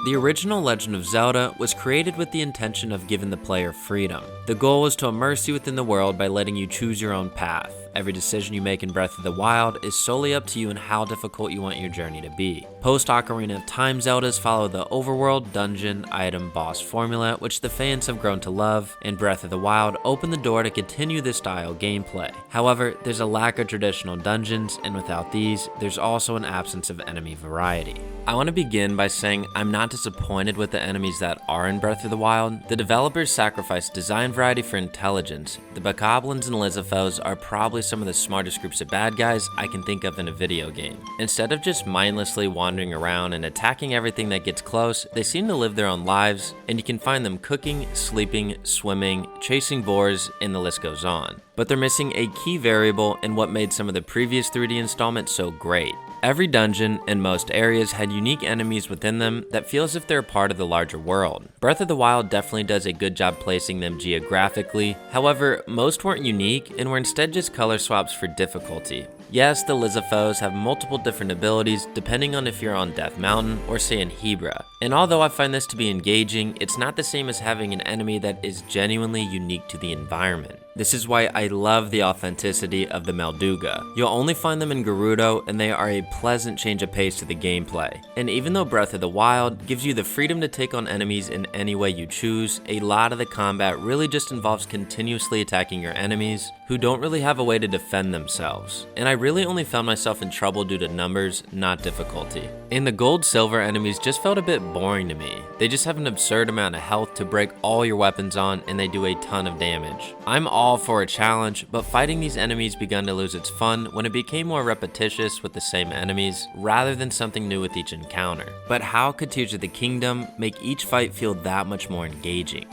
The original Legend of Zelda was created with the intention of giving the player freedom. The goal was to immerse you within the world by letting you choose your own path. Every decision you make in Breath of the Wild is solely up to you and how difficult you want your journey to be. Post-Ocarina of Time Zeldas follow the overworld, dungeon, item, boss formula, which the fans have grown to love, and Breath of the Wild opened the door to continue this style gameplay. However, there's a lack of traditional dungeons, and without these, there's also an absence of enemy variety. I want to begin by saying I'm not disappointed with the enemies that are in Breath of the Wild. The developers sacrificed design variety for intelligence. The bokoblins and lizafos are probably some of the smartest groups of bad guys I can think of in a video game. Instead of just mindlessly wandering around and attacking everything that gets close, they seem to live their own lives, and you can find them cooking, sleeping, swimming, chasing boars, and the list goes on. But they're missing a key variable in what made some of the previous 3D installments so great. Every dungeon and most areas had unique enemies within them that feel as if they're a part of the larger world. Breath of the Wild definitely does a good job placing them geographically, however, most weren't unique and were instead just color swaps for difficulty. Yes, the lizafos have multiple different abilities depending on if you're on Death Mountain or say in Hebra, and although I find this to be engaging, it's not the same as having an enemy that is genuinely unique to the environment. This is why I love the authenticity of the Melduga. You'll only find them in Gerudo, and they are a pleasant change of pace to the gameplay. And even though Breath of the Wild gives you the freedom to take on enemies in any way you choose, a lot of the combat really just involves continuously attacking your enemies, who don't really have a way to defend themselves. And I really only found myself in trouble due to numbers, not difficulty. And the gold-silver enemies just felt a bit boring to me. They just have an absurd amount of health to break all your weapons on, and they do a ton of damage. I'm all for a challenge, but fighting these enemies began to lose its fun when it became more repetitious with the same enemies, rather than something new with each encounter. But how could Tears of the Kingdom make each fight feel that much more engaging?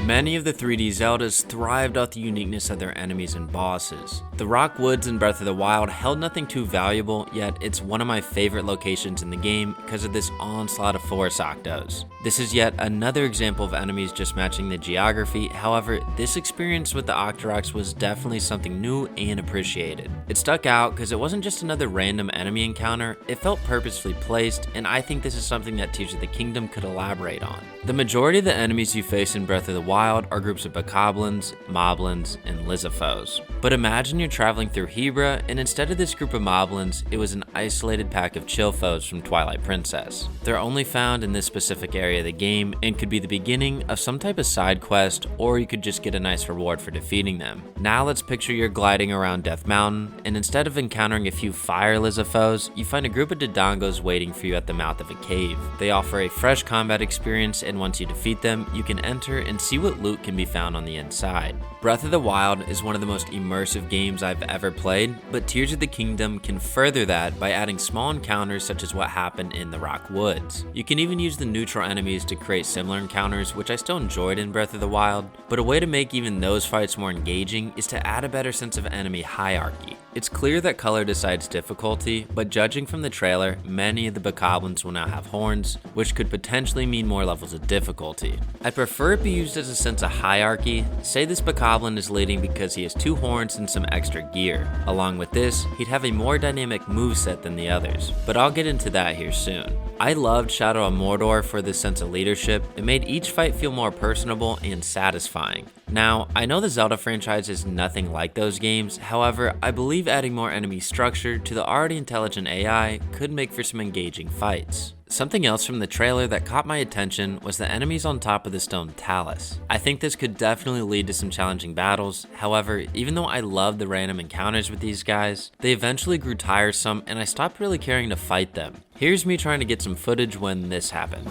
Many of the 3D Zeldas thrived off the uniqueness of their enemies and bosses. The Rock Woods in Breath of the Wild held nothing too valuable, yet it's one of my favorite locations in the game because of this onslaught of forest octos. This is yet another example of enemies just matching the geography, however, this experience with the Octoroks was definitely something new and appreciated. It stuck out because it wasn't just another random enemy encounter, it felt purposefully placed, and I think this is something that Tears of the Kingdom could elaborate on. The majority of the enemies you face in Breath of the Wild are groups of bokoblins, moblins, and lizafos. But imagine you're traveling through Hebra, and instead of this group of moblins, it was an isolated pack of chillfos from Twilight Princess. They're only found in this specific area of the game, and could be the beginning of some type of side quest, or you could just get a nice reward for defeating them. Now let's picture you're gliding around Death Mountain, and instead of encountering a few fire lizafos, you find a group of dodongos waiting for you at the mouth of a cave. They offer a fresh combat experience, and once you defeat them, you can enter and see what loot can be found on the inside. Breath of the Wild is one of the most immersive games I've ever played, but Tears of the Kingdom can further that by adding small encounters such as what happened in the Rock Woods. You can even use the neutral enemies to create similar encounters, which I still enjoyed in Breath of the Wild, but a way to make even those fights more engaging is to add a better sense of enemy hierarchy. It's clear that color decides difficulty, but judging from the trailer, many of the bokoblins will now have horns, which could potentially mean more levels of difficulty. I prefer it be used as a sense of hierarchy. Say this bokoblin is leading because he has 2 horns and some extra gear. Along with this, he'd have a more dynamic moveset than the others, but I'll get into that here soon. I loved Shadow of Mordor for this sense of leadership. It made each fight feel more personable and satisfying. Now, I know the Zelda franchise is nothing like those games, however, I believe adding more enemy structure to the already intelligent AI could make for some engaging fights. Something else from the trailer that caught my attention was the enemies on top of the stone talus. I think this could definitely lead to some challenging battles, however, even though I loved the random encounters with these guys, they eventually grew tiresome and I stopped really caring to fight them. Here's me trying to get some footage when this happened.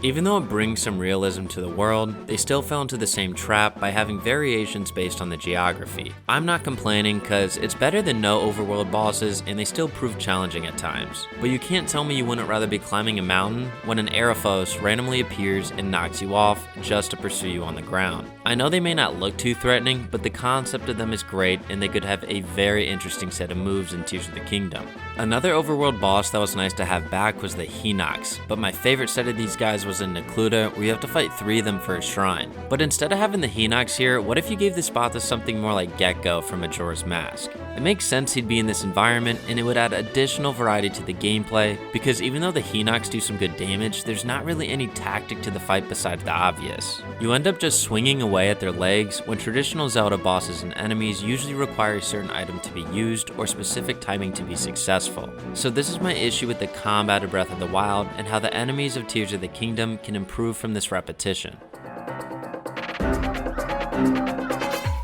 Even though it brings some realism to the world, they still fell into the same trap by having variations based on the geography. I'm not complaining cause it's better than no overworld bosses and they still prove challenging at times. But you can't tell me you wouldn't rather be climbing a mountain when an Araphos randomly appears and knocks you off just to pursue you on the ground. I know they may not look too threatening, but the concept of them is great and they could have a very interesting set of moves in Tears of the Kingdom. Another overworld boss that was nice to have back was the Hinox, but my favorite set of these guys was in Necluda, where you have to fight 3 of them for a shrine. But instead of having the Hinox here, what if you gave this spot to something more like Gecko from Majora's Mask? It makes sense he'd be in this environment, and it would add additional variety to the gameplay, because even though the Hinox do some good damage, there's not really any tactic to the fight besides the obvious. You end up just swinging away at their legs, when traditional Zelda bosses and enemies usually require a certain item to be used or specific timing to be successful. So this is my issue with the combat of Breath of the Wild, and how the enemies of Tears of the Kingdom can improve from this repetition.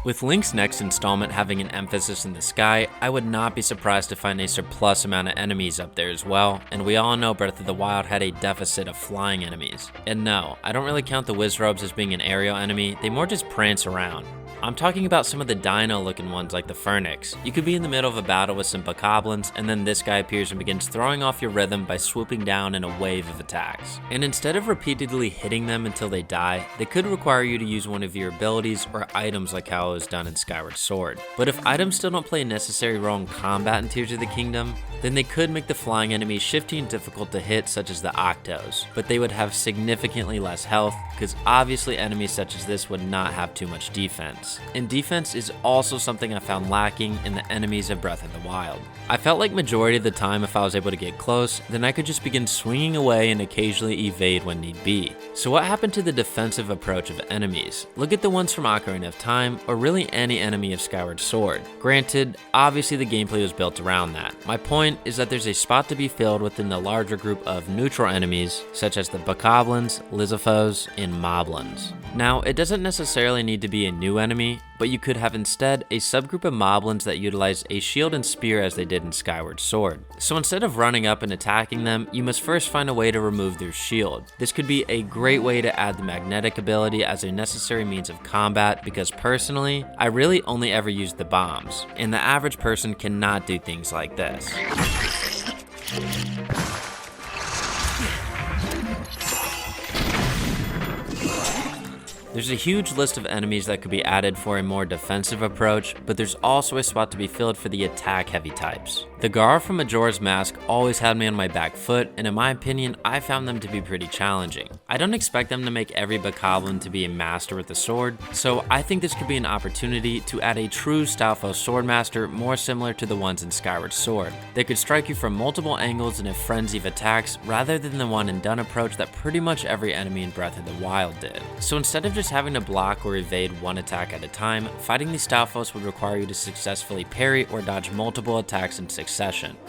With Link's next installment having an emphasis in the sky, I would not be surprised to find a surplus amount of enemies up there as well, and we all know Breath of the Wild had a deficit of flying enemies. And no, I don't really count the Wizrobes as being an aerial enemy, they more just prance around. I'm talking about some of the dino looking ones like the Phoenix. You could be in the middle of a battle with some bokoblins and then this guy appears and begins throwing off your rhythm by swooping down in a wave of attacks. And instead of repeatedly hitting them until they die, they could require you to use one of your abilities or items like how it was done in Skyward Sword. But if items still don't play a necessary role in combat in Tears of the Kingdom, then they could make the flying enemies shifty and difficult to hit, such as the Octos, but they would have significantly less health, because obviously enemies such as this would not have too much defense. And defense is also something I found lacking in the enemies of Breath of the Wild. I felt like majority of the time if I was able to get close, then I could just begin swinging away and occasionally evade when need be. So what happened to the defensive approach of enemies? Look at the ones from Ocarina of Time, or really any enemy of Skyward Sword. Granted, obviously the gameplay was built around that. My point is that there's a spot to be filled within the larger group of neutral enemies, such as the Bokoblins, Lizafos, and Moblins. Now, it doesn't necessarily need to be a new enemy, but you could have instead a subgroup of Moblins that utilize a shield and spear as they did in Skyward Sword. So instead of running up and attacking them, you must first find a way to remove their shield. This could be a great way to add the magnetic ability as a necessary means of combat, because personally, I really only ever use the bombs, and the average person cannot do things like this. There's a huge list of enemies that could be added for a more defensive approach, but there's also a spot to be filled for the attack-heavy types. The Gar from Majora's Mask always had me on my back foot, and in my opinion, I found them to be pretty challenging. I don't expect them to make every Bokoblin to be a master with a sword, so I think this could be an opportunity to add a true Stalfos Swordmaster more similar to the ones in Skyward Sword. They could strike you from multiple angles in a frenzy of attacks, rather than the one and done approach that pretty much every enemy in Breath of the Wild did. So instead of just having to block or evade one attack at a time, fighting these Stalfos would require you to successfully parry or dodge multiple attacks in succession.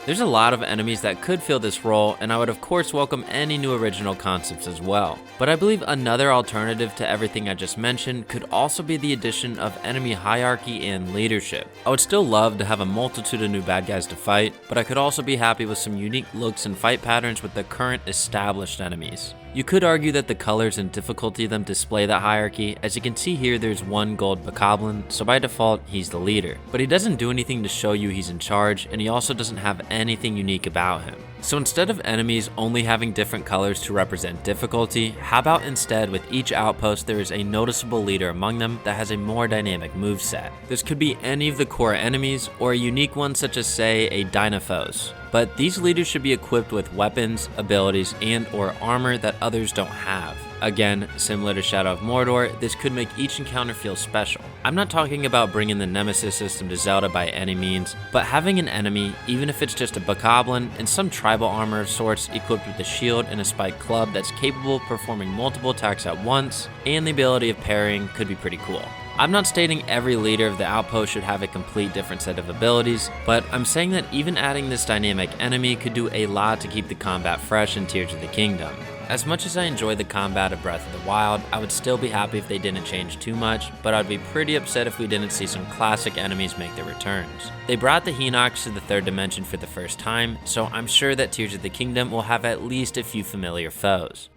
There's a lot of enemies that could fill this role, and I would of course welcome any new original concepts as well. But I believe another alternative to everything I just mentioned could also be the addition of enemy hierarchy and leadership. I would still love to have a multitude of new bad guys to fight, but I could also be happy with some unique looks and fight patterns with the current established enemies. You could argue that the colors and difficulty of them display that hierarchy. As you can see here, there's one gold Bokoblin, so by default, he's the leader. But he doesn't do anything to show you he's in charge, and he also doesn't have anything unique about him. So instead of enemies only having different colors to represent difficulty, how about instead with each outpost there is a noticeable leader among them that has a more dynamic moveset. This could be any of the core enemies, or a unique one such as say a Dynaphos. But these leaders should be equipped with weapons, abilities, and or armor that others don't have. Again, similar to Shadow of Mordor, this could make each encounter feel special. I'm not talking about bringing the Nemesis system to Zelda by any means, but having an enemy, even if it's just a Bokoblin, and some tribal armor of sorts equipped with a shield and a spiked club that's capable of performing multiple attacks at once, and the ability of parrying could be pretty cool. I'm not stating every leader of the outpost should have a complete different set of abilities, but I'm saying that even adding this dynamic enemy could do a lot to keep the combat fresh in Tears of the Kingdom. As much as I enjoy the combat of Breath of the Wild, I would still be happy if they didn't change too much, but I'd be pretty upset if we didn't see some classic enemies make their returns. They brought the Hinox to the third dimension for the first time, so I'm sure that Tears of the Kingdom will have at least a few familiar foes.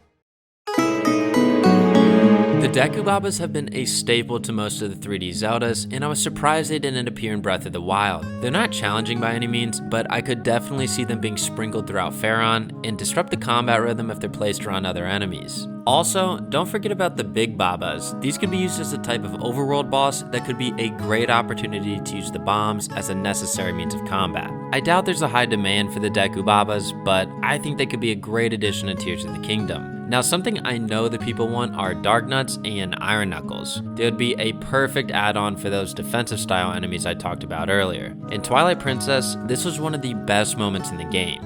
The Deku Babas have been a staple to most of the 3D Zeldas, and I was surprised they didn't appear in Breath of the Wild. They're not challenging by any means, but I could definitely see them being sprinkled throughout Faron and disrupt the combat rhythm if they're placed around other enemies. Also, don't forget about the Big Babas. These could be used as a type of overworld boss that could be a great opportunity to use the bombs as a necessary means of combat. I doubt there's a high demand for the Deku Babas, but I think they could be a great addition to Tears of the Kingdom. Now, something I know that people want are Dark Nuts and Iron Knuckles. They would be a perfect add-on for those defensive style enemies I talked about earlier. In Twilight Princess, this was one of the best moments in the game.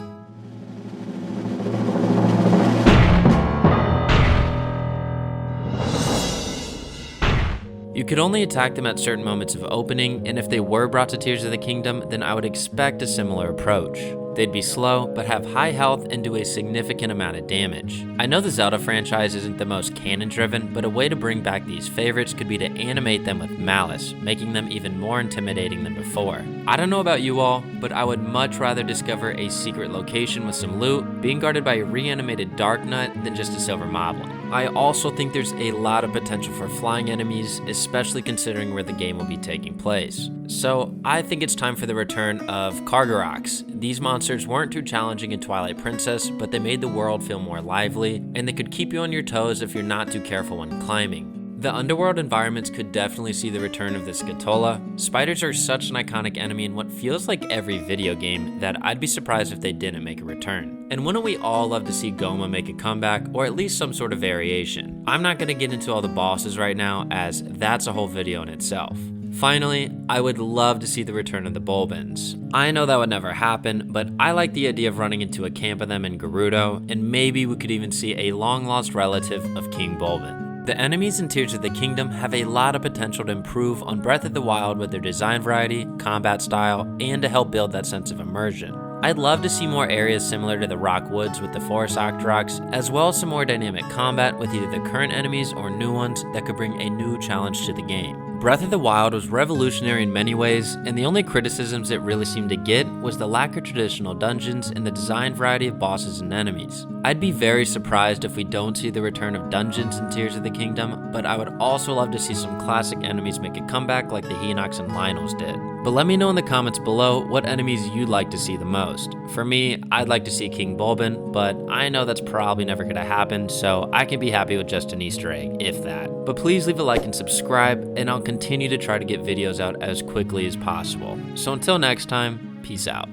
You could only attack them at certain moments of opening, and if they were brought to Tears of the Kingdom, then I would expect a similar approach. They'd be slow, but have high health and do a significant amount of damage. I know the Zelda franchise isn't the most canon-driven, but a way to bring back these favorites could be to animate them with malice, making them even more intimidating than before. I don't know about you all, but I would much rather discover a secret location with some loot, being guarded by a reanimated Dark Nut, than just a Silver Moblin. I also think there's a lot of potential for flying enemies, especially considering where the game will be taking place. So I think it's time for the return of Kargaroks. These monsters weren't too challenging in Twilight Princess, but they made the world feel more lively, and they could keep you on your toes if you're not too careful when climbing. The underworld environments could definitely see the return of the Scatola. Spiders are such an iconic enemy in what feels like every video game that I'd be surprised if they didn't make a return. And wouldn't we all love to see Goma make a comeback, or at least some sort of variation? I'm not going to get into all the bosses right now, as that's a whole video in itself. Finally, I would love to see the return of the Bulbins. I know that would never happen, but I like the idea of running into a camp of them in Gerudo, and maybe we could even see a long-lost relative of King Bulbin. The enemies in Tears of the Kingdom have a lot of potential to improve on Breath of the Wild with their design variety, combat style, and to help build that sense of immersion. I'd love to see more areas similar to the Rock Woods with the Forest Octoroks, as well as some more dynamic combat with either the current enemies or new ones that could bring a new challenge to the game. Breath of the Wild was revolutionary in many ways, and the only criticisms it really seemed to get was the lack of traditional dungeons and the design variety of bosses and enemies. I'd be very surprised if we don't see the return of dungeons in Tears of the Kingdom, but I would also love to see some classic enemies make a comeback like the Hinox and Lynels did. But let me know in the comments below what enemies you'd like to see the most. For me, I'd like to see King Bulbin, but I know that's probably never going to happen, so I can be happy with just an Easter egg, if that. But please leave a like and subscribe, and I'll continue to try to get videos out as quickly as possible. So until next time, peace out.